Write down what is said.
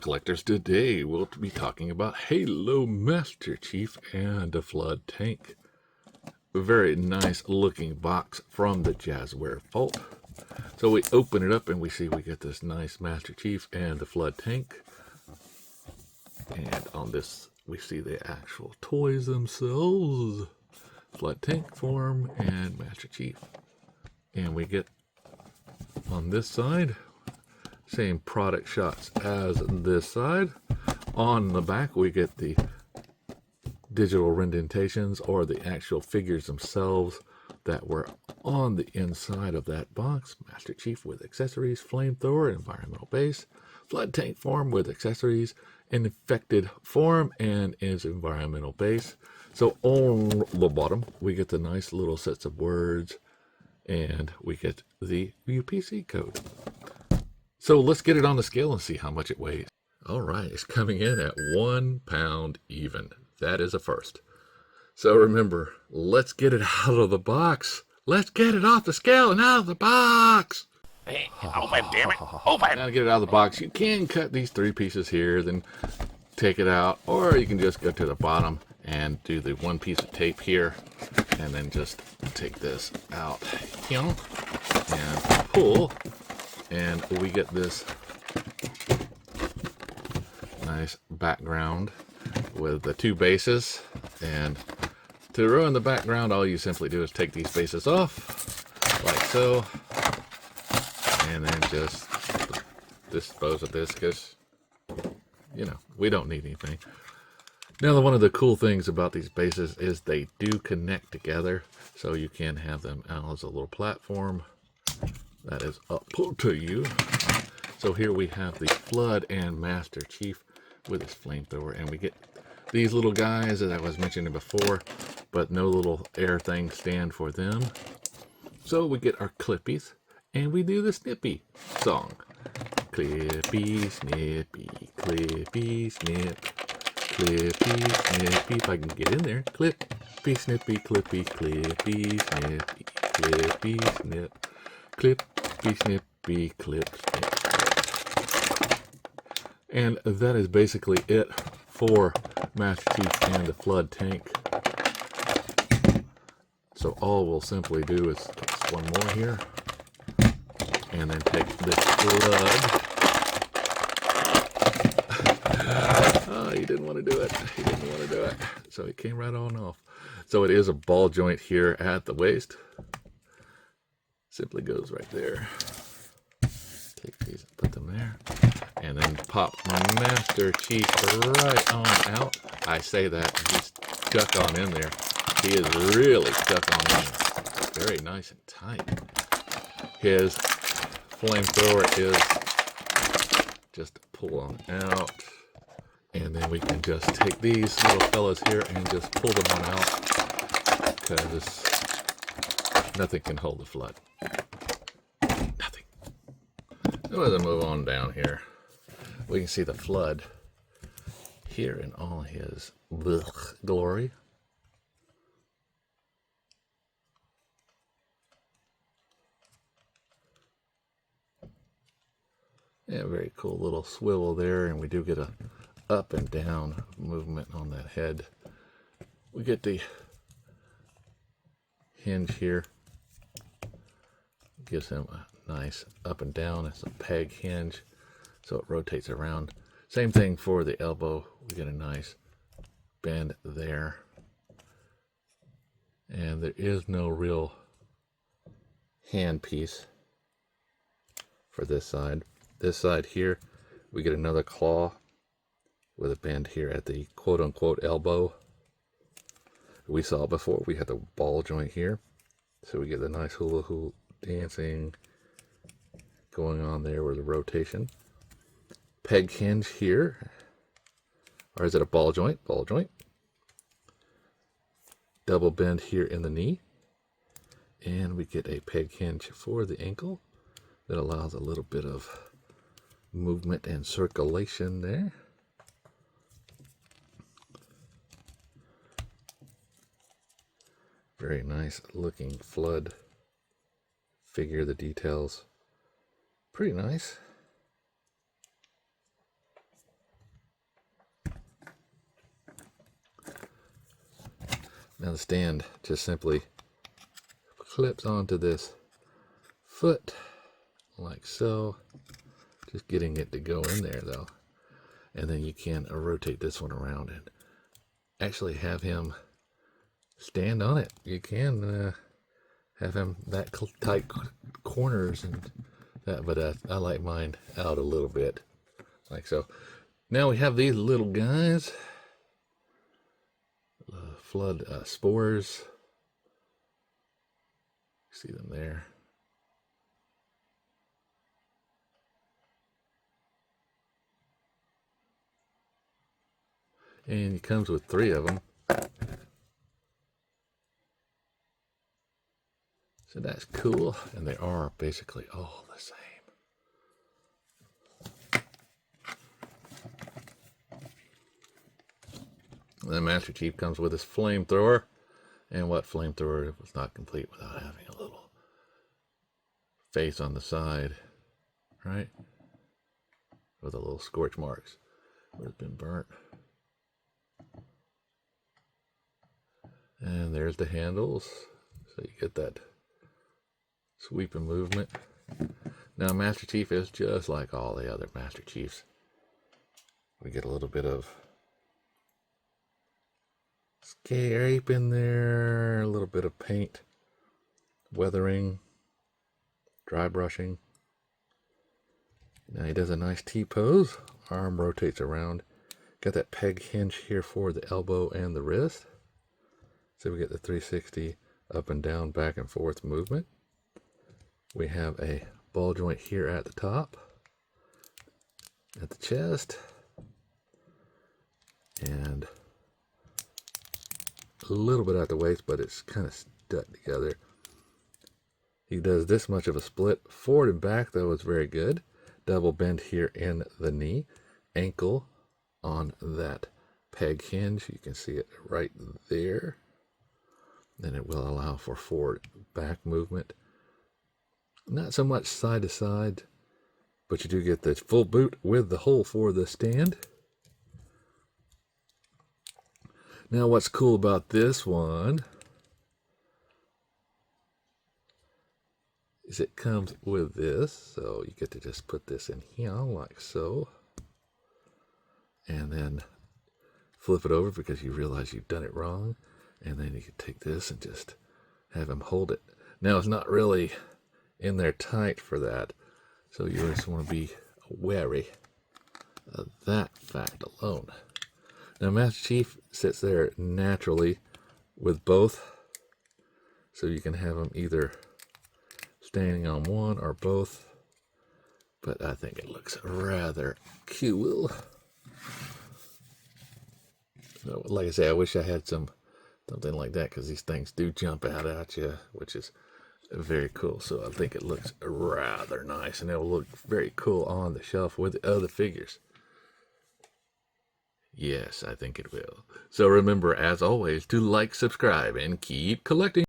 Aloha collectors, today we'll be talking about Halo Master Chief and the Flood Tank. A very nice looking box from the Jazeswares vault. So we open it up and we see we get this nice Master Chief and the Flood Tank. And on this we see the actual toys themselves. Flood Tank form and Master Chief. And we get on this side same product shots as this side. On the back we get the digital indentations or the actual figures themselves that were on the inside of that box. Master Chief with accessories, flamethrower, environmental base, flood tank form with accessories, infected form, and is environmental base. So on the bottom we get the nice little sets of words and we get the UPC code. So let's get it on the scale and see how much it weighs. All right, it's coming in at 1 pound even. That is a first. So remember, let's get it out of the box. Let's get it off the scale and out of the box. Hey, open, damn it. Open. Now to get it out of the box, you can cut these 3 pieces here, then take it out, or you can just go to the bottom and do the 1 piece of tape here, and then just take this out here and pull. And we get this nice background with the 2 bases. And to ruin the background, all you simply do is take these bases off, like so. And then just dispose of this because, you know, we don't need anything. Now, one of the cool things about these bases is they do connect together. So you can have them out as a little platform. That is up to you. So here we have the Flood and Master Chief with his flamethrower, and we get these little guys that I was mentioning before, but no little air thing stand for them. So we get our Clippies, and we do the Snippy song. Clippy, Snippy, Clippy, Snip, Clippy, Snippy. If I can get in there. Clippy, Snippy, Clippy, Clippy, Snippy, Clippy, Snip. Clippy, snippy, clip, snip. And that is basically it for Master Chief and the Flood Tank. So all we'll simply do is get 1 more here. And then take this flood. Oh, he didn't want to do it. He didn't want to do it. So it came right on off. So it is a ball joint here at the waist. Simply goes right there. Take these and put them there. And then pop Master Chief right on out. I say that he's stuck on in there. He is really stuck on in there. Very nice and tight. His flamethrower is just pull on out. And then we can just take these little fellas here and just pull them on out. Because nothing can hold the flood. Nothing. Let's move on down here. We can see the flood here in all his glory. Yeah, very cool little swivel there, and we do get a up and down movement on that head. We get the hinge here. Gives him a nice up and down. It's a peg hinge, so it rotates around. Same thing for the elbow. We get a nice bend there. And there is no real hand piece for this side. This side here, we get another claw with a bend here at the quote-unquote elbow. We saw before we had the ball joint here. So we get the nice hula hoop dancing going on there with a rotation. Peg hinge here. Or is it a ball joint? Ball joint. Double bend here in the knee. And we get a peg hinge for the ankle that allows a little bit of movement and circulation there. Very nice looking flood figure. The details pretty nice. Now the stand just simply clips onto this foot like so. Just getting it to go in there though. And then you can rotate this one around and actually have him stand on it. You can have him that tight corners and that, but I like mine out a little bit like so. Now we have these little guys, flood spores. See them there. And it comes with 3 of them. So that's cool. And they are basically all the same. The Master Chief comes with his flamethrower. And what flamethrower was not complete without having a little face on the side, right? With the little scorch marks where it's been burnt. And there's the handles. So you get that sweeping movement. Now Master Chief is just like all the other Master Chiefs. We get a little bit of scrape in there, a little bit of paint, weathering, dry brushing. Now he does a nice T-pose. Arm rotates around. Got that peg hinge here for the elbow and the wrist. So we get the 360 up and down, back and forth movement. We have a ball joint here at the top, at the chest, and a little bit at the waist, but it's kind of stuck together. He does this much of a split. Forward and back, though, is very good. Double bend here in the knee. Ankle on that peg hinge. You can see it right there. Then it will allow for forward back movement. Not so much side to side, but you do get the full boot with the hole for the stand. Now what's cool about this one is it comes with this, so you get to just put this in here like so, and then flip it over because you realize you've done it wrong, and then you can take this and just have him hold it. Now it's not really in there tight for that, so you just want to be wary of that fact alone. Now Master Chief sits there naturally with both, so you can have him either standing on one or both, but I think it looks rather cool. So, like I say, I wish I had something like that, because these things do jump out at you, which is very cool. So I think it looks rather nice, and it will look very cool on the shelf with the other figures. Yes, I think it will. So remember, as always, to like, subscribe, and keep collecting.